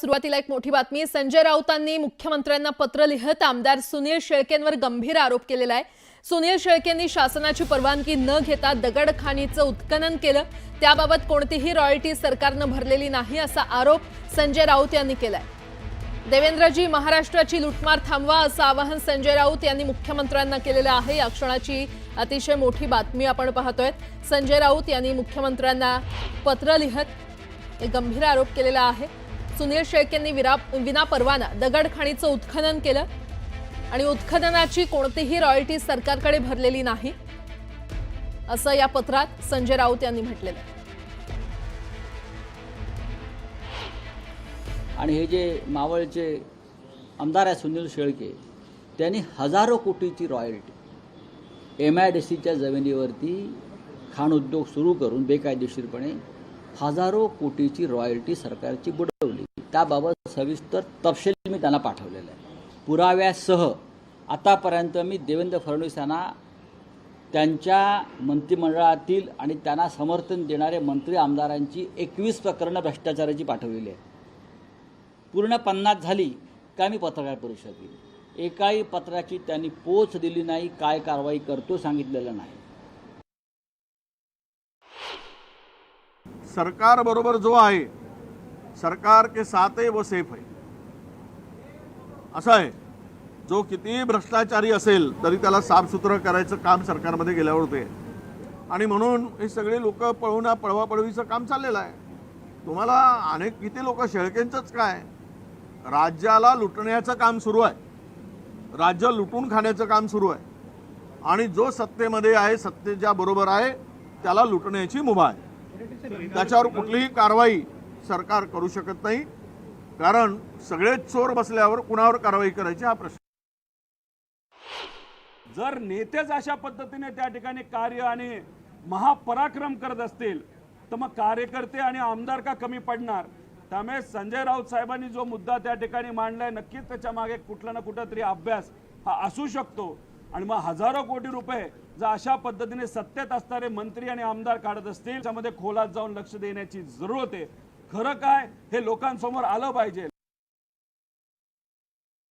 सुरुवातीला एक मोठी बातमी। संजय राऊतांनी मुख्यमंत्र्यांना पत्र लिहत आमदार सुनील शेळकेंवर गंभीर आरोप केलेला आहे। सुनील शेळकेंनी शासनाची परवानगी न घेता दगडखाणीचं उत्खनन केलं, त्याबाबत कोणतीही रॉयल्टी सरकारनं भरलेली नाही असा आरोप संजय राऊत यांनी केलाय। देवेंद्रजी, महाराष्ट्राची लुटमार थांबवा असं आवाहन संजय राऊत यांनी मुख्यमंत्र्यांना केलेलं आहे। या क्षणाची अतिशय मोठी बातमी आपण पाहतोय। संजय राऊत यांनी मुख्यमंत्र्यांना पत्र लिहत एक गंभीर आरोप केलेला आहे। सुनील शेळकेंनी विना परवाना दगडखाणीचं उत्खनन केलं आणि उत्खननाची कोणतीही रॉयल्टी सरकारकडे भरलेली नाही असं या पत्रात संजय राऊत यांनी म्हटलेलं आहे। आणि हे जे मावळचे आमदार आहे सुनील शेळके, त्यांनी हजारो कोटीची रॉयल्टी MIDCच्या जमिनीवरती खाण उद्योग सुरू करून बेकायदेशीरपणे हजारो कोटीची रॉयल्टी सरकारची बुडवली। त्याबाबत सविस्तर तपशील मी त्यांना पाठवलेला आहे पुराव्यासह। आतापर्यंत मी देवेंद्र फडणवीस यांना त्यांच्या मंत्रिमंडळातील आणि त्यांना समर्थन देणारे मंत्री आमदारांची 21 प्रकरणं भ्रष्टाचाराची पाठवलेली आहेत। पूर्ण 50 झाली का मी पत्रकार परिषद केली। एकाही पत्राची त्यांनी पोच दिली नाही, काय कारवाई करतो सांगितलेलं नाही। सरकार बरोबर जो आहे, सरकार के साथ है वो सेफ है असं आहे। जो कितीही भ्रष्टाचारी असेल तरी त्याला साफसुथरं करायचं काम सरकारमध्ये गेल्यावर होते आणि म्हणून हे सगळे लोक पळवापळवीचं काम चाललेलं आहे। तुम्हाला अनेक किती लोक शेळकेंचंच काय, राज्याला लुटण्याचं काम सुरू आहे, राज्य लुटून खाण्याचं काम सुरू आहे आणि जो सत्तेमध्ये आहे, सत्तेच्या बरोबर आहे, त्याला लुटण्याची मुभा आहे। त्याच्यावर कुठलीही कारवाई सरकार करू शकत नाही, कारण सगळेच चोर बसल्यावर कुणावर कारवाई करायची हा प्रश्न। जर नेतेच अशा पद्धतीने त्या ठिकाणी कार्य आणि महापराक्रम करत असतील तर मग कार्यकर्ते आणि आमदार का कमी पडणार? त्यामुळे संजय राऊत साहेबांनी जो मुद्दा त्या ठिकाणी मांडलाय, नक्कीच त्याच्या मागे कुठला ना कुठेतरी अभ्यास हा असू शकतो। आणि मग हजारो कोटी रुपये जर अशा पद्धतीने सत्तेत असणारे मंत्री आणि आमदार काढत असतील, त्यामध्ये खोलात जाऊन लक्ष देण्याची जरूरत आहे। खरं काय हे लोकांसमोर आलं पाहिजे।